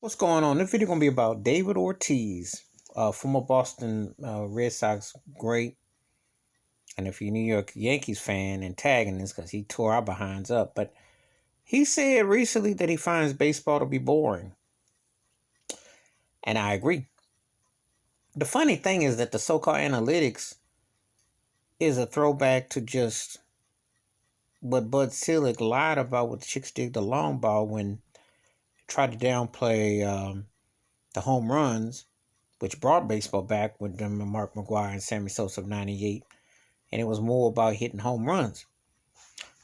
What's going on? This video gonna be about David Ortiz, former Boston Red Sox great, and if you're a New York Yankees fan, antagonist because he tore our behinds up. But he said recently that he finds baseball to be boring, and I agree. The funny thing is that the so-called analytics is a throwback to just what Bud Selig lied about with Chicks Dig the Long Ball when he tried to downplay the home runs, which brought baseball back with them and Mark McGwire and Sammy Sosa of '98, and it was more about hitting home runs.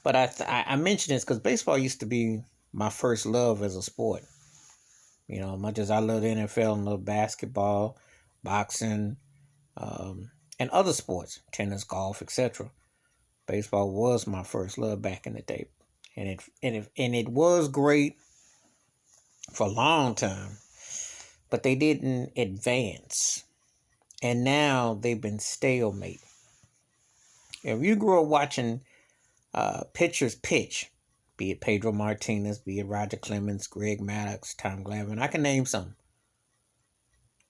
But I mention this because baseball used to be my first love as a sport. Much as I love the NFL and love basketball, boxing, and other sports, tennis, golf, etc. Baseball was my first love back in the day, and it was great for a long time, but they didn't advance, and now they've been stalemate. If you grew up watching pitchers pitch, be it Pedro Martinez, be it Roger Clemens, Greg Maddux, Tom Glavine, I can name some.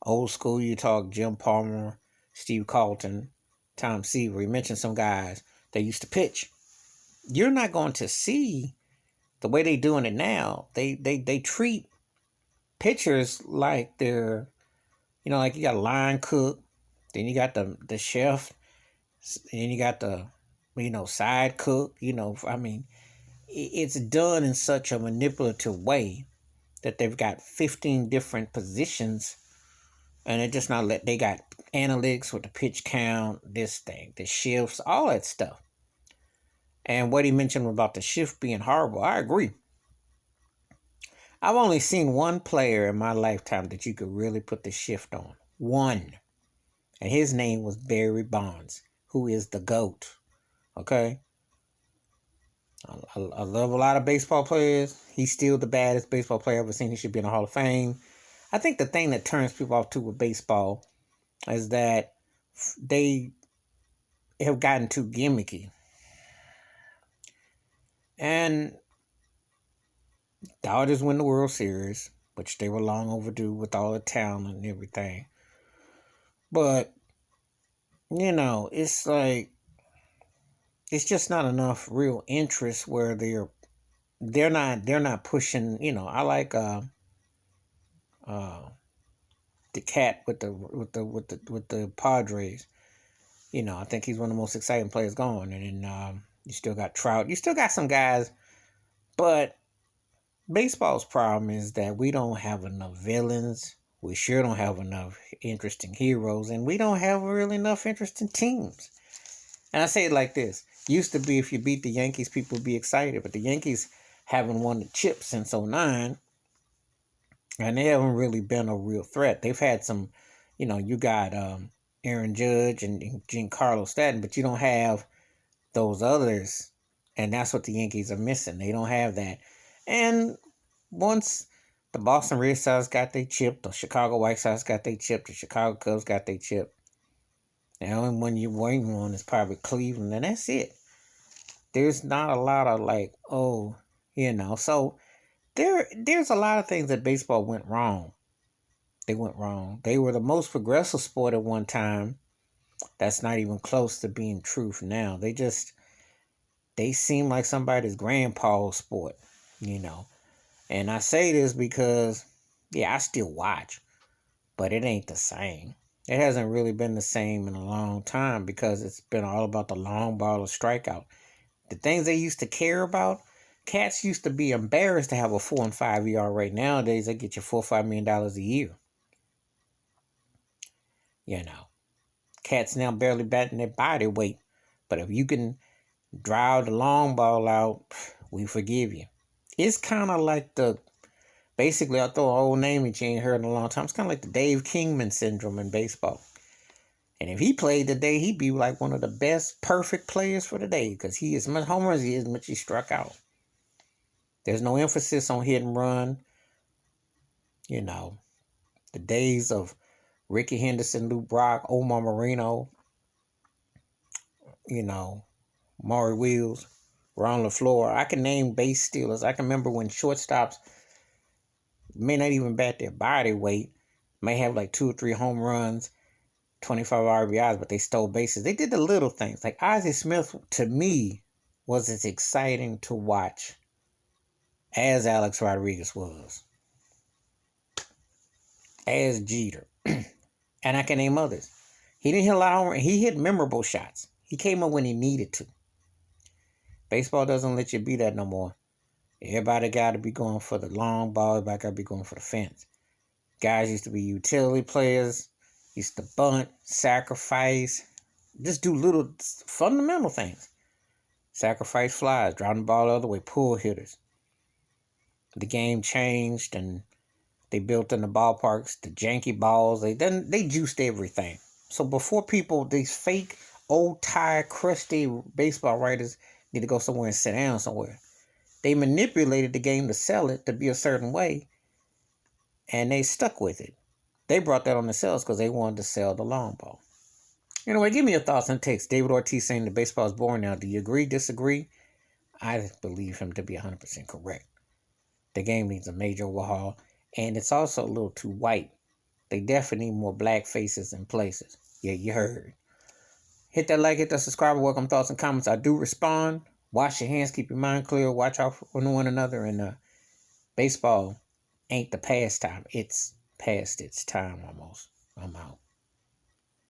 Old school, you talk Jim Palmer, Steve Carlton, Tom Seaver. You mentioned some guys that used to pitch. You're not going to see the way they doing it now. They treat pitchers like they're, like you got a line cook, then you got the chef, and then you got the, side cook. It's done in such a manipulative way that they've got 15 different positions, and they're just not they got analytics with the pitch count, this thing, the shifts, all that stuff. And what he mentioned about the shift being horrible, I agree. I've only seen one player in my lifetime that you could really put the shift on. One. And his name was Barry Bonds, who is the GOAT. Okay? I love a lot of baseball players. He's still the baddest baseball player I've ever seen. He should be in the Hall of Fame. I think the thing that turns people off too with baseball is that they have gotten too gimmicky. And Dodgers win the World Series, which they were long overdue with all the talent and everything. But, it's like it's just not enough real interest where they're not pushing. I like the cat with the Padres. I think he's one of the most exciting players going. And then you still got Trout. You still got some guys, but baseball's problem is that we don't have enough villains. We sure don't have enough interesting heroes, and we don't have really enough interesting teams. And I say it like this. Used to be if you beat the Yankees, people would be excited. But the Yankees haven't won the chip since '09. And they haven't really been a real threat. They've had some, you got Aaron Judge and Giancarlo Stanton, but you don't have those others. And that's what the Yankees are missing. They don't have that. And once the Boston Red Sox got their chip, the Chicago White Sox got their chip, the Chicago Cubs got their chip. The only one you're waiting on is probably Cleveland, and that's it. There's not a lot of so there's a lot of things that baseball went wrong. They went wrong. They were the most progressive sport at one time. That's not even close to being truth now. They seem like somebody's grandpa's sport, And I say this because, I still watch, but it ain't the same. It hasn't really been the same in a long time because it's been all about the long ball of strikeout. The things they used to care about, cats used to be embarrassed to have a 4 and 5 ERA. Nowadays, they get you $4 or $5 million a year. Cats now barely batting their body weight. But if you can drive the long ball out, we forgive you. It's kind of like basically, I'll throw an old name that you ain't heard in a long time. It's kind of like the Dave Kingman syndrome in baseball. And if he played today, he'd be like one of the best perfect players for the day because he is much homers as he is much he struck out. There's no emphasis on hit and run. The days of Ricky Henderson, Lou Brock, Omar Moreno, Maury Wheels, Ron LaFleur. I can name base stealers. I can remember when shortstops may not even bat their body weight, may have like 2 or 3 home runs, 25 RBIs, but they stole bases. They did the little things. Like Ozzie Smith, to me, was as exciting to watch as Alex Rodriguez was, as Jeter, and I can name others. He didn't hit a lot of home runs. He hit memorable shots. He came up when he needed to. Baseball doesn't let you be that no more. Everybody got to be going for the long ball. Everybody got to be going for the fence. Guys used to be utility players, used to bunt, sacrifice, just do little fundamental things. Sacrifice flies, driving the ball the other way, pull hitters. The game changed, and they built in the ballparks the janky balls. They juiced everything. So before people, these fake, old tired, crusty baseball writers need to go somewhere and sit down somewhere. They manipulated the game to sell it to be a certain way, and they stuck with it. They brought that on themselves because they wanted to sell the long ball. Anyway, give me your thoughts on text. David Ortiz saying that baseball is boring now. Do you agree, disagree? I believe him to be 100% correct. The game needs a major overhaul, and it's also a little too white. They definitely need more black faces in places. Yeah, you heard. Hit that like, hit that subscribe, welcome thoughts and comments. I do respond. Wash your hands, keep your mind clear, watch out for one another, and baseball ain't the pastime. It's past its time almost. I'm out.